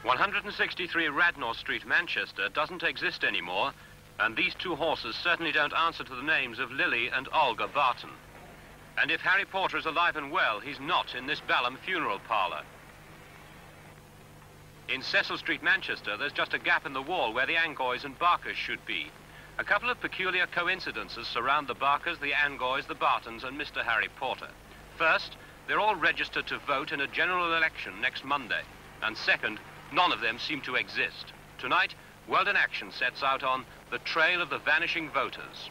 163 Radnor Street, Manchester doesn't exist anymore, and these two horses certainly don't answer to the names of Lily and Olga Barton. And if Harry Porter is alive and well, he's not in this Balham funeral parlor. In Cecil Street, Manchester, there's just a gap in the wall where the Angoys and Barkers should be. A couple of peculiar coincidences surround the Barkers, the Angoys, the Bartons, and Mr. Harry Porter. First, they're all registered to vote in a general election next Monday. And second, none of them seem to exist. Tonight, Weldon Action sets out on the trail of the vanishing voters.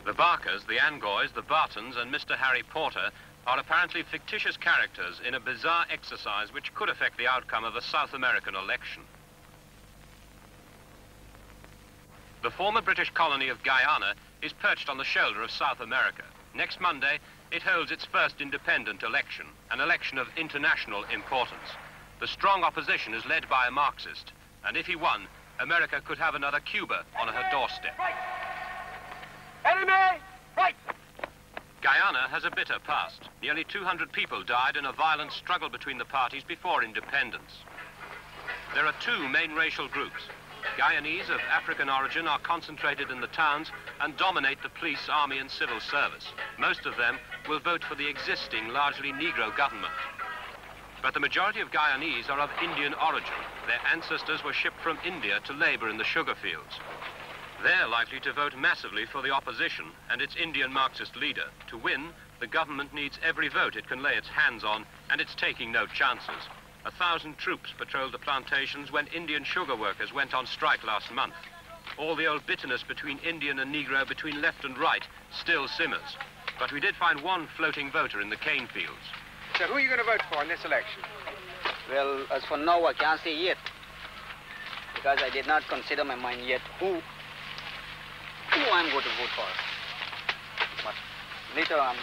The Barkers, the Angoys, the Bartons, and Mr. Harry Porter are apparently fictitious characters in a bizarre exercise which could affect the outcome of the South American election. The former British colony of Guyana is perched on the shoulder of South America. Next Monday, it holds its first independent election, an election of international importance. The strong opposition is led by a Marxist, and if he won, America could have another Cuba on her doorstep. Right. Enemy! Right! Guyana has a bitter past. Nearly 200 people died in a violent struggle between the parties before independence. There are two main racial groups. Guyanese of African origin are concentrated in the towns and dominate the police, army, and civil service. Most of them will vote for the existing, largely Negro government. But the majority of Guyanese are of Indian origin. Their ancestors were shipped from India to labor in the sugar fields. They're likely to vote massively for the opposition and its Indian Marxist leader. To win, the government needs every vote it can lay its hands on, and it's taking no chances. 1,000 troops patrolled the plantations when Indian sugar workers went on strike last month. All the old bitterness between Indian and Negro, between left and right, still simmers. But we did find one floating voter in the cane fields. So who are you going to vote for in this election? Well, as for now, I can't say yet. Because I did not consider my mind yet who I'm going to vote for. But later on,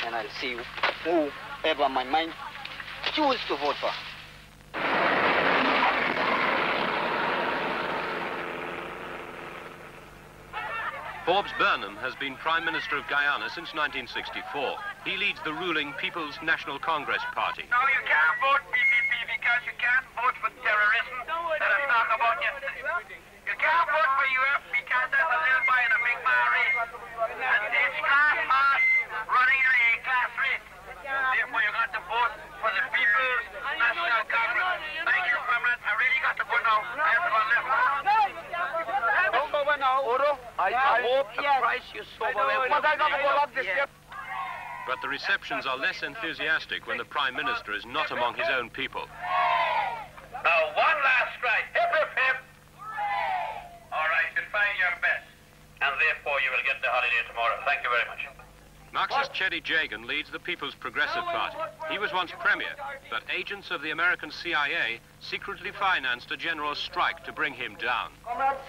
and I'll see whoever my mind choose to vote for. Forbes Burnham has been Prime Minister of Guyana since 1964. He leads the ruling People's National Congress Party. No, you can't vote PPP because you can't vote for terrorism that I talked about yesterday. You can't vote for UF because there's a little boy in a big bar race. And it's class march running in a class race. Therefore, you got to vote for the People's National Congress. Thank you, comrade. I really got to go now. I have to go left. Don't go now. Odo, I hope the price you sober. But the receptions are less enthusiastic when the Prime Minister is not among his own people. Now, one last strike. Hip, hip, hip. All right, you find your best. And therefore, you will get the holiday tomorrow. Thank you very much. Marxist Chetty Jagan leads the People's Progressive Party. He was once premier, but agents of the American CIA secretly financed a general strike to bring him down. Comrades,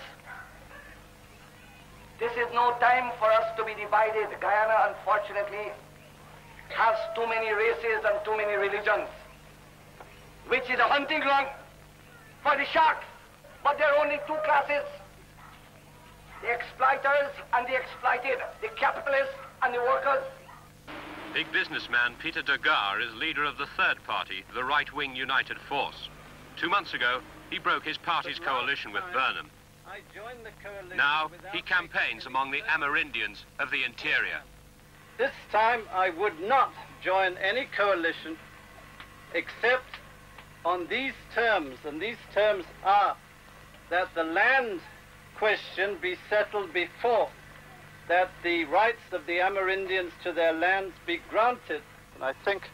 this is no time for us to be divided. Guyana, unfortunately, has too many races and too many religions, which is a hunting ground for the sharks. But there are only two classes: the exploiters and the exploited, the capitalists and the workers. Big businessman Peter Degar is leader of the third party, the right-wing United Force. 2 months ago, he broke his party's coalition with Burnham. Now, he campaigns among the Amerindians of the interior. This time, I would not join any coalition except on these terms, and these terms are that the land question be settled before, that the rights of the Amerindians to their lands be granted. And I think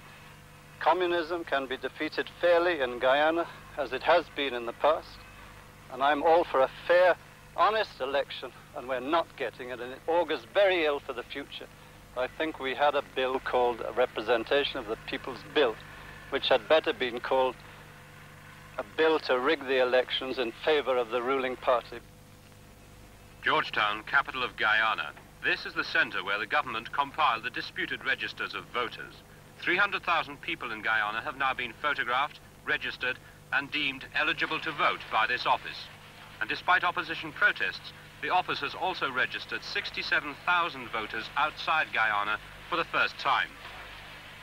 communism can be defeated fairly in Guyana, as it has been in the past. And I'm all for a fair, honest election, and we're not getting it, and it augurs very ill for the future. I think we had a bill called a Representation of the People's Bill, which had better been called a bill to rig the elections in favor of the ruling party. Georgetown, capital of Guyana. This is the center where the government compiled the disputed registers of voters. 300,000 people in Guyana have now been photographed, registered, and deemed eligible to vote by this office. And despite opposition protests, the office has also registered 67,000 voters outside Guyana for the first time.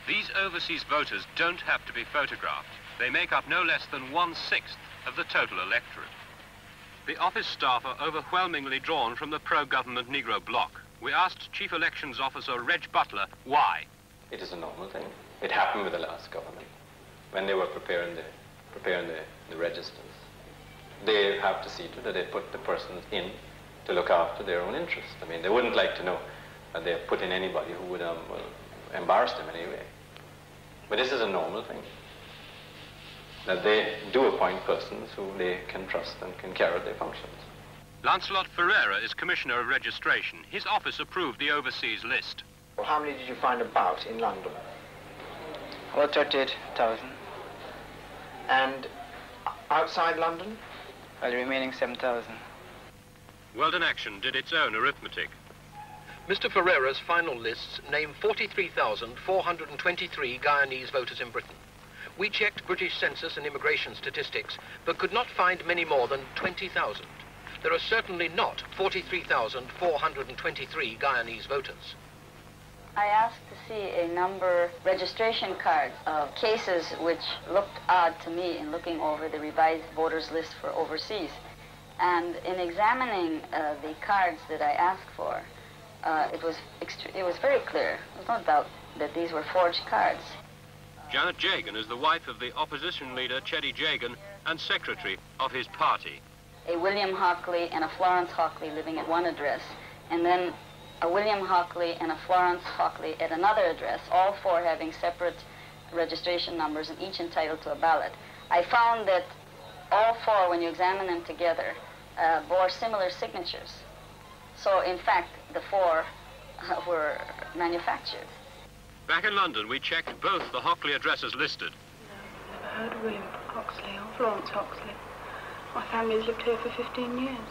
These overseas voters don't have to be photographed. They make up no less than 1/6 of the total electorate. The office staff are overwhelmingly drawn from the pro-government Negro bloc. We asked Chief Elections Officer Reg Butler why. It is a normal thing. It happened with the last government when they were preparing the registers. They have to see to that they put the persons in to look after their own interests. I mean, they wouldn't like to know that they put in anybody who would embarrass them in any way. But this is a normal thing, that they do appoint persons who they can trust and can carry out their functions. Lancelot Ferreira is Commissioner of Registration. His office approved the overseas list. Well, how many did you find about in London? About 38,000. And outside London? Well, the remaining 7,000. Weldon Action did its own arithmetic. Mr. Ferreira's final lists name 43,423 Guyanese voters in Britain. We checked British census and immigration statistics, but could not find many more than 20,000. There are certainly not 43,423 Guyanese voters. I asked to see a number registration cards of cases which looked odd to me in looking over the revised voters list for overseas. And in examining the cards that I asked for, it was very clear. There was no doubt that these were forged cards. Janet Jagan is the wife of the opposition leader Cheddi Jagan and secretary of his party. A William Hockley and a Florence Hockley living at one address, and then a William Hockley and a Florence Hockley at another address, all four having separate registration numbers and each entitled to a ballot. I found that all four, when you examine them together, bore similar signatures. So, in fact, the four were manufactured. Back in London, we checked both the Hockley addresses listed. No, never heard of William Hockley or Florence Hockley. My family's lived here for 15 years.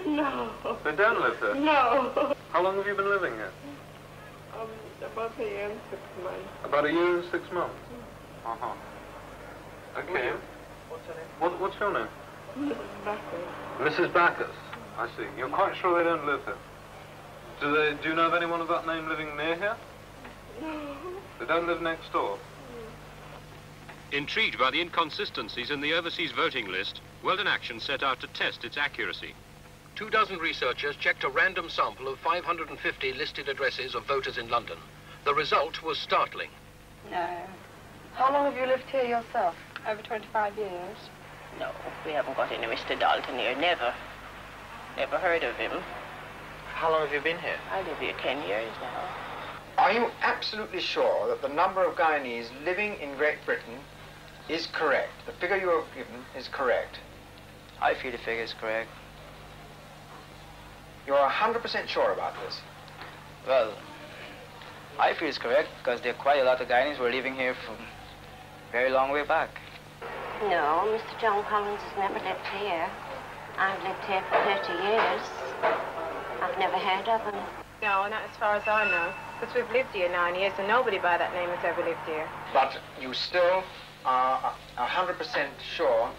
No. They don't live here? No. How long have you been living here? About a year and 6 months. About a year and 6 months? Uh-huh. Okay. What's her name? What's your name? Mrs. Backus. Mrs. Backus. I see. You're quite sure they don't live here? Do you know of anyone of that name living near here? No. They don't live next door? Intrigued by the inconsistencies in the overseas voting list, Weldon Action set out to test its accuracy. 24 researchers checked a random sample of 550 listed addresses of voters in London. The result was startling. No. How long have you lived here yourself? Over 25 years. No, we haven't got any Mr. Dalton here. Never. Never heard of him. How long have you been here? I live here 10 years now. Are you absolutely sure that the number of Guyanese living in Great Britain is correct? The figure you have given is correct? I feel the figure is correct. You're 100% sure about this? Well, I feel it's correct because there are quite a lot of Guyanese who are living here from a very long way back. No, Mr. John Collins has never lived here. I've lived here for 30 years. I've never heard of him. No, not as far as I know. Because we've lived here 9 years and nobody by that name has ever lived here. But you still are 100% sure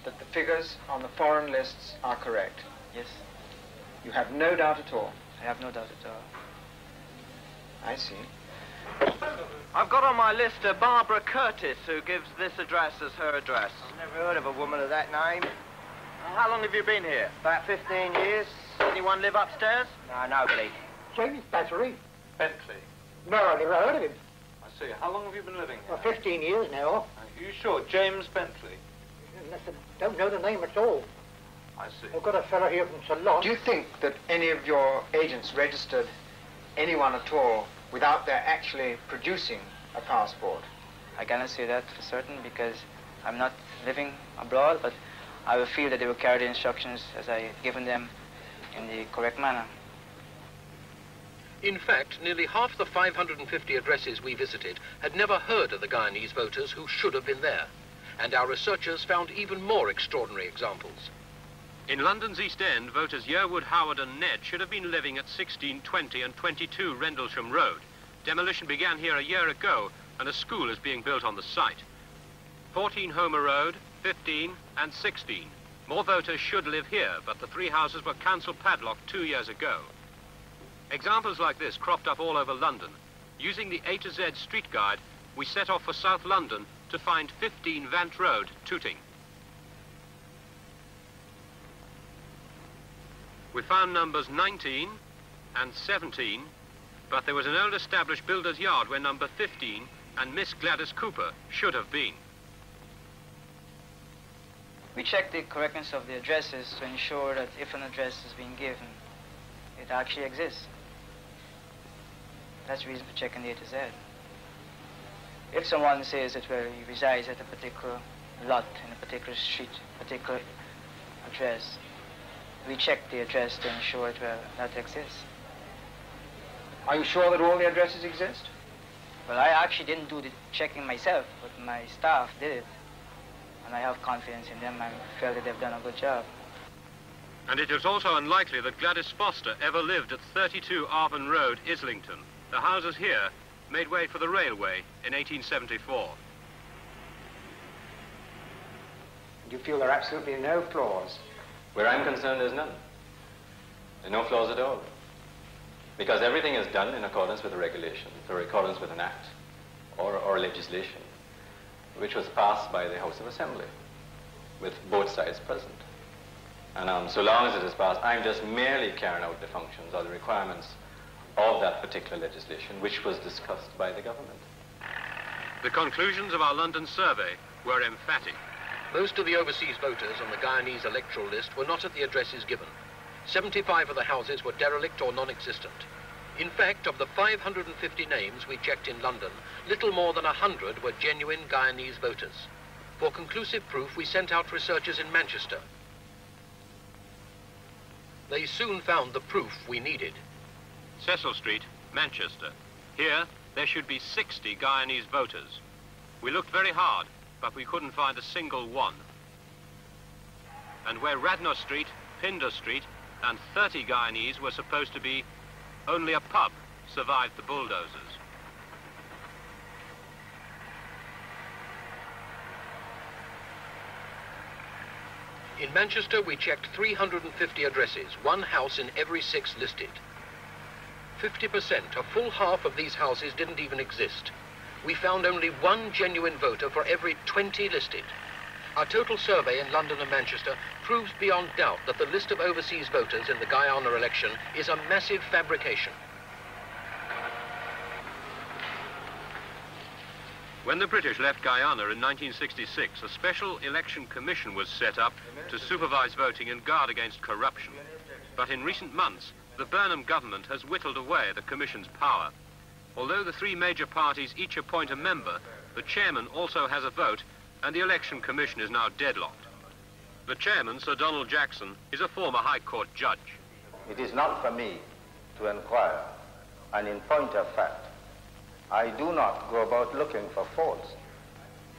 that the figures on the foreign lists are correct? Yes. You have no doubt at all? I have no doubt at all. I see. I've got on my list a Barbara Curtis, who gives this address as her address. I've never heard of a woman of that name. How long have you been here? About 15 years. Anyone live upstairs? No, nobody. James Battery? Bentley. No, I never heard of him. I see. How long have you been living here? For 15 years now. Are you sure? James Bentley? Don't know the name at all. I see. I've got a fellow here from Ceylon. Do you think that any of your agents registered anyone at all without their actually producing a passport? I cannot say that for certain because I'm not living abroad, but I will feel that they will carry the instructions as I have given them in the correct manner. In fact, nearly half the 550 addresses we visited had never heard of the Guyanese voters who should have been there. And our researchers found even more extraordinary examples. In London's East End, voters Yearwood, Howard and Ned should have been living at 16, 20 and 22 Rendlesham Road. Demolition began here a year ago and a school is being built on the site. 14 Homer Road, 15 and 16. More voters should live here, but the three houses were council padlocked 2 years ago. Examples like this cropped up all over London. Using the A to Z street guide, we set off for South London to find 15 Vant Road, Tooting. We found numbers 19 and 17, but there was an old established builder's yard where number 15 and Miss Gladys Cooper should have been. We checked the correctness of the addresses to ensure that if an address is being given, it actually exists. That's the reason for checking the A to Z. If someone says that where he resides at a particular lot, in a particular street, particular address, we check the address to ensure that exists. Are you sure that all the addresses exist? Well, I actually didn't do the checking myself, but my staff did it. And I have confidence in them. I felt that they've done a good job. And it was also unlikely that Gladys Foster ever lived at 32 Arvin Road, Islington. The houses here made way for the railway in 1874. Do you feel there are absolutely no flaws? Where I'm concerned, there's none. There are no flaws at all. Because everything is done in accordance with a regulation, or in accordance with an act, or legislation, which was passed by the House of Assembly, with both sides present. And so long as it is passed, I'm just merely carrying out the functions or the requirements of that particular legislation, which was discussed by the government. The conclusions of our London survey were emphatic. Most of the overseas voters on the Guyanese electoral list were not at the addresses given. 75 of the houses were derelict or non-existent. In fact, of the 550 names we checked in London, little more than 100 were genuine Guyanese voters. For conclusive proof, we sent out researchers in Manchester. They soon found the proof we needed. Cecil Street, Manchester. Here, there should be 60 Guyanese voters. We looked very hard, but we couldn't find a single one. And where Radnor Street, Pindar Street, and 30 Guyanese were supposed to be, only a pub survived the bulldozers. In Manchester, we checked 350 addresses, one house in every 6 listed. 50%, a full half of these houses didn't even exist. We found only one genuine voter for every 20 listed. Our total survey in London and Manchester proves beyond doubt that the list of overseas voters in the Guyana election is a massive fabrication. When the British left Guyana in 1966, a special election commission was set up to supervise voting and guard against corruption. But in recent months, the Burnham government has whittled away the commission's power. Although the 3 major parties each appoint a member, the chairman also has a vote, and the election commission is now deadlocked. The chairman, Sir Donald Jackson, is a former High Court judge. It is not for me to inquire, and in point of fact, I do not go about looking for faults.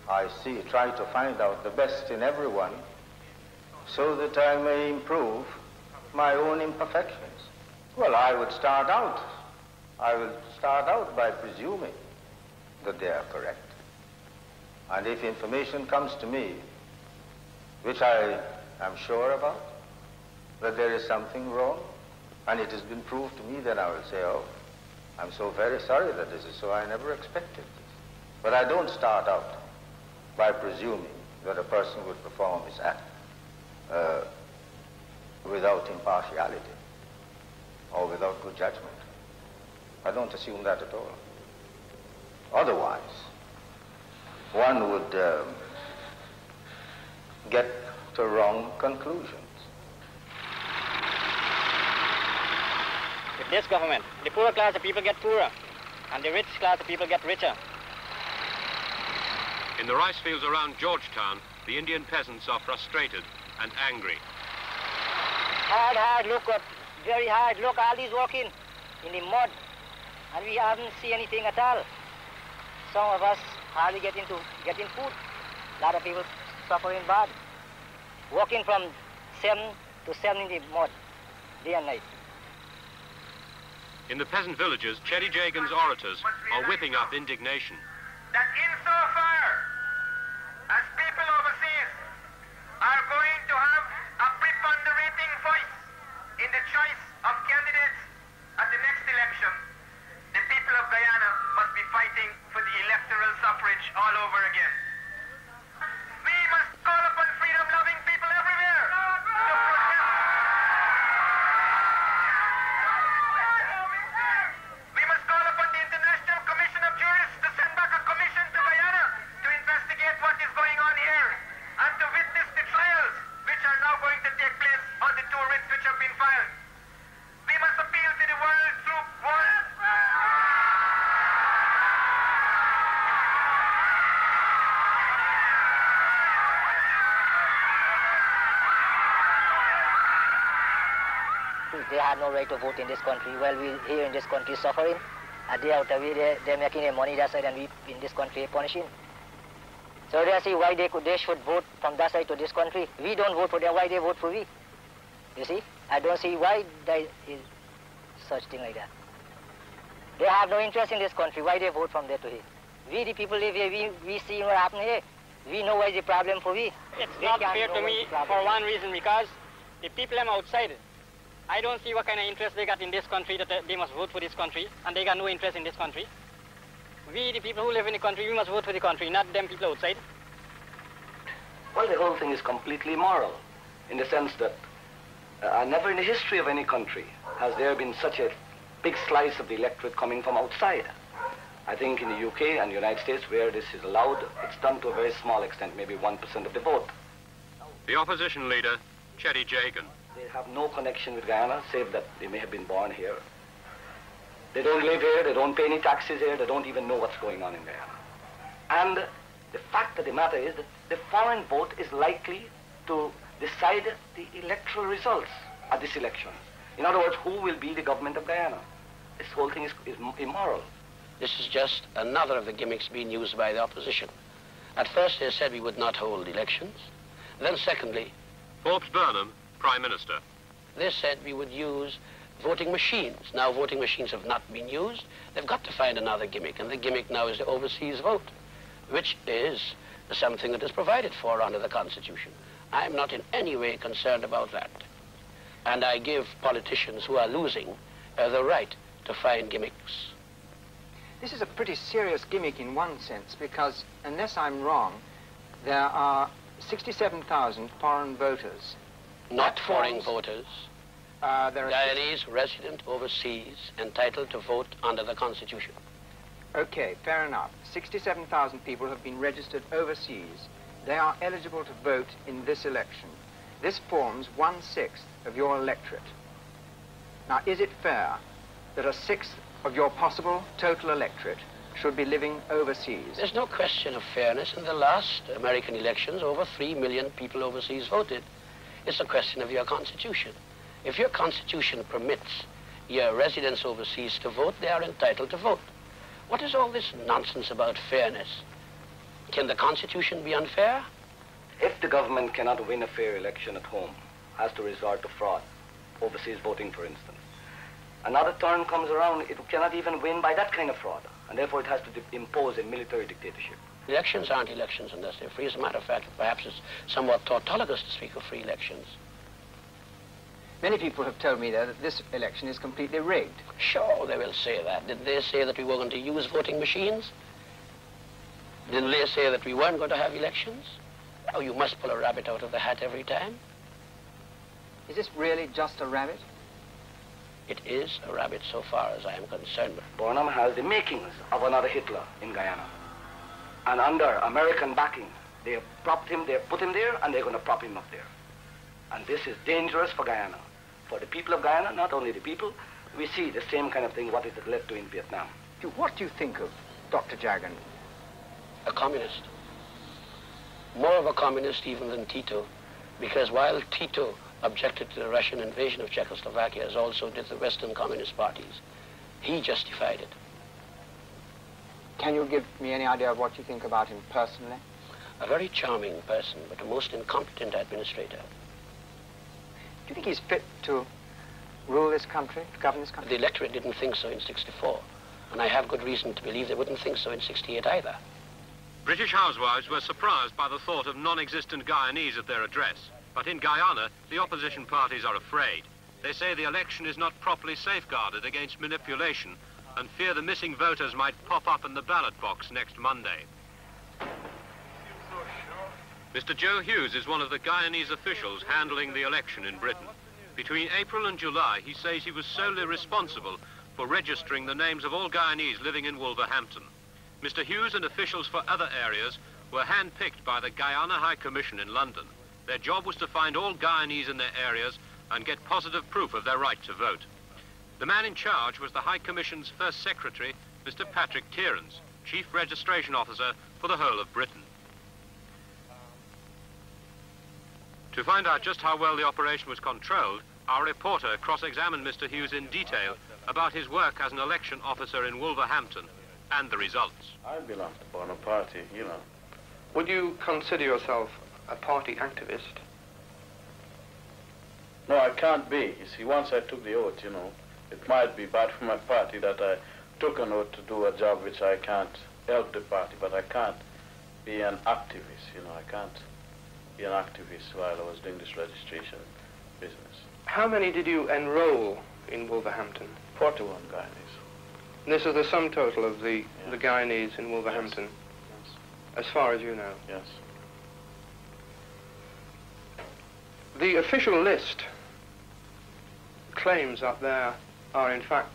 I try to find out the best in everyone so that I may improve my own imperfections. Well, I will start out by presuming that they are correct. And if information comes to me, which I am sure about, that there is something wrong, and it has been proved to me, then I will say, oh, I'm so very sorry that this is so. I never expected this. But I don't start out by presuming that a person would perform his act without impartiality or without good judgment. I don't assume that at all. Otherwise, one would get to wrong conclusions. With this government, the poor class of people get poorer, and the rich class of people get richer. In the rice fields around Georgetown, the Indian peasants are frustrated and angry. Hard, look up. Very hard. Look, all these walking in the mud, and we haven't seen anything at all. Some of us hardly getting food. A lot of people suffering bad. Walking from 7 to 7 in the mud, day and night. In the peasant villages, Chetty Jagan's orators are whipping up indignation. That insofar as people overseas are going to have a preponderating voice in the choice of candidates at the next election, the people of Guyana must be fighting for the electoral sovereignty. have no right to vote in this country. Well, we here in this country suffering. A day out of the way, they're making their money that side, and we in this country are punishing. So they see why they should vote from that side to this country. We don't vote for them, why they vote for we? You see? I don't see why there is such thing like that. They have no interest in this country, why they vote from there to here? We the people live here, we see what happened here. We know why the problem for we. It's not fair to me for one reason, because the people I'm outside, I don't see what kind of interest they got in this country, that they must vote for this country, and they got no interest in this country. We, the people who live in the country, we must vote for the country, not them people outside. Well, the whole thing is completely immoral, in the sense that never in the history of any country has there been such a big slice of the electorate coming from outside. I think in the UK and the United States, where this is allowed, it's done to a very small extent, maybe 1% of the vote. The opposition leader, Chetty Jagan. They have no connection with Guyana, save that they may have been born here. They don't live here, they don't pay any taxes here, they don't even know what's going on in Guyana. And the fact of the matter is that the foreign vote is likely to decide the electoral results at this election. In other words, who will be the government of Guyana? This whole thing is immoral. This is just another of the gimmicks being used by the opposition. At first they said we would not hold elections. Then secondly, Forbes Burnham, Prime Minister. They said we would use voting machines. Now voting machines have not been used. They've got to find another gimmick, and the gimmick now is the overseas vote, which is something that is provided for under the Constitution. I'm not in any way concerned about that. And I give politicians who are losing the right to find gimmicks. This is a pretty serious gimmick in one sense, because unless I'm wrong, there are 67,000 foreign voters. Not foreign voters. There are Guyanese resident overseas entitled to vote under the Constitution. Okay, fair enough. 67,000 people have been registered overseas. They are eligible to vote in this election. This forms 1/6 of your electorate. Now, is it fair that 1/6 of your possible total electorate should be living overseas? There's no question of fairness. In the last American elections, over 3 million people overseas voted. It's a question of your Constitution. If your Constitution permits your residents overseas to vote, they are entitled to vote. What is all this nonsense about fairness? Can the Constitution be unfair? If the government cannot win a fair election at home, has to resort to fraud, overseas voting, for instance, another turn comes around, it cannot even win by that kind of fraud, and therefore it has to impose a military dictatorship. Elections aren't elections unless they're free. As a matter of fact, perhaps it's somewhat tautologous to speak of free elections. Many people have told me that this election is completely rigged. Sure, they will say that. Did they say that we were going to use voting machines? Didn't they say that we weren't going to have elections? Oh, you must pull a rabbit out of the hat every time. Is this really just a rabbit? It is a rabbit so far as I am concerned. Burnham has the makings of another Hitler in Guyana. And under American backing, they have propped him, they have put him there, and they're going to prop him up there. And this is dangerous for Guyana. For the people of Guyana, not only the people, we see the same kind of thing, what it led to in Vietnam. What do you think of Dr. Jagan? A communist. More of a communist even than Tito, because while Tito objected to the Russian invasion of Czechoslovakia, as also did the Western communist parties, he justified it. Can you give me any idea of what you think about him personally? A very charming person, but a most incompetent administrator. Do you think he's fit to rule this country, to govern this country? The electorate didn't think so in '64, and I have good reason to believe they wouldn't think so in '68 either. British housewives were surprised by the thought of non-existent Guyanese at their address. But in Guyana, the opposition parties are afraid. They say the election is not properly safeguarded against manipulation and fear the missing voters might pop up in the ballot box next Monday. Mr. Joe Hughes is one of the Guyanese officials handling the election in Britain. Between April and July, he says he was solely responsible for registering the names of all Guyanese living in Wolverhampton. Mr. Hughes and officials for other areas were handpicked by the Guyana High Commission in London. Their job was to find all Guyanese in their areas and get positive proof of their right to vote. The man in charge was the High Commission's first secretary, Mr. Patrick Tierens, Chief Registration Officer for the whole of Britain. To find out just how well the operation was controlled, Our reporter cross-examined Mr. Hughes in detail about his work as an election officer in Wolverhampton and the results. I belong to Burnham Party, you know. Would you consider yourself a party activist? No, I can't be. You see, once I took the oath, you know, it might be bad for my party that I took an oath to do a job which I can't help the party, but I can't be an activist, you know. I can't be an activist while I was doing this registration business. How many did you enroll in Wolverhampton? 41 Guyanese. And this is the sum total of the Guyanese in Wolverhampton? Yes. As far as you know? Yes. The official list claims that there are, in fact,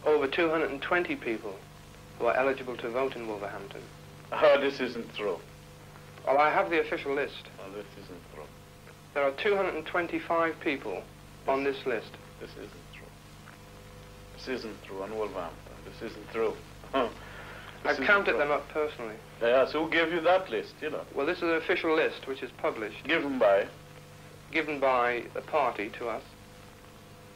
over 220 people who are eligible to vote in Wolverhampton. Oh, this isn't true. Well, I have the official list. Oh, this isn't true. There are 225 people on this list. This isn't true. This isn't true on Wolverhampton. This isn't true. I've counted them up personally. Yeah, so who gave you that list, you know? Well, this is an official list which is published. Given by? Given by the party to us.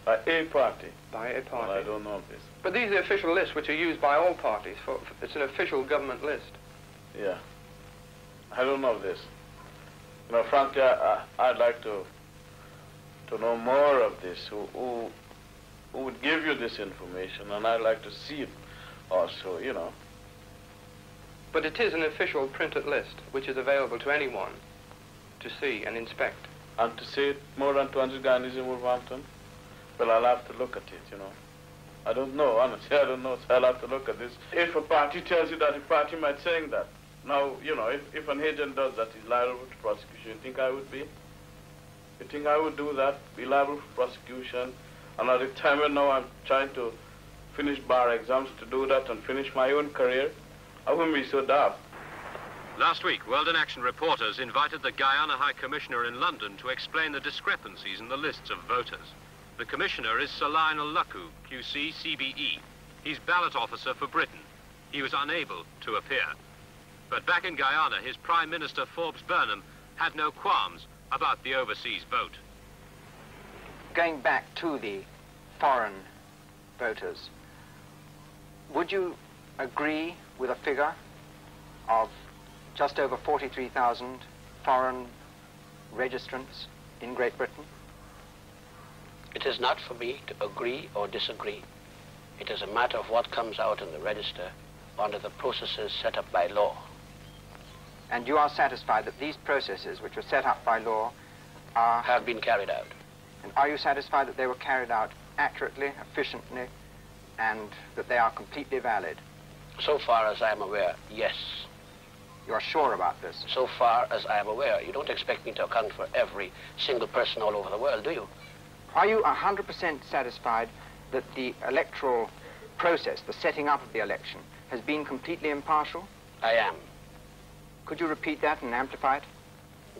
By a party? By a party. Well, I don't know this. But these are official lists which are used by all parties. It's an official government list. Yeah. I don't know this. You know, frankly, I'd like to know more of this. Who would give you this information, and I'd like to see it also, you know. But it is an official printed list which is available to anyone to see and inspect. And to see it more than 200 Guyanese in Wolverhampton? Well, I'll have to look at it, you know. I don't know, honestly, I don't know, so I'll have to look at this. If a party tells you that, a party might saying that. Now, you know, if an agent does that, he's liable to prosecution. You think I would be? You think I would do that, be liable for prosecution? And at the time when now I'm trying to finish bar exams to do that and finish my own career, I wouldn't be so daft. Last week, World in Action reporters invited the Guyana High Commissioner in London to explain the discrepancies in the lists of voters. The Commissioner is Sir Lionel Lucku, QC CBE. He's ballot officer for Britain. He was unable to appear. But back in Guyana, his Prime Minister, Forbes Burnham, had no qualms about the overseas vote. Going back to the foreign voters, would you agree with a figure of just over 43,000 foreign registrants in Great Britain? It is not for me to agree or disagree. It is a matter of what comes out in the register under the processes set up by law. And you are satisfied that these processes, which were set up by law, have been carried out. And are you satisfied that they were carried out accurately, efficiently, and that they are completely valid? So far as I am aware, yes. You are sure about this? So far as I am aware. You don't expect me to account for every single person all over the world, do you? Are you 100% satisfied that the electoral process, the setting up of the election, has been completely impartial? I am. Could you repeat that and amplify it?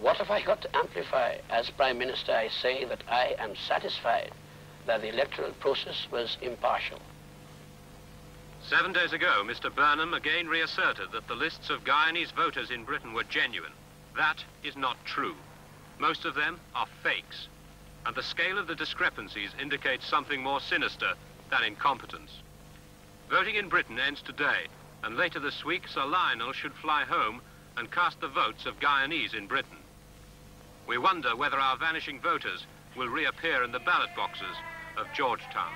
What have I got to amplify? As Prime Minister, I say that I am satisfied that the electoral process was impartial. 7 days ago, Mr. Burnham again reasserted that the lists of Guyanese voters in Britain were genuine. That is not true. Most of them are fakes. And the scale of the discrepancies indicates something more sinister than incompetence. Voting in Britain ends today, and later this week, Sir Lionel should fly home and cast the votes of Guyanese in Britain. We wonder whether our vanishing voters will reappear in the ballot boxes of Georgetown.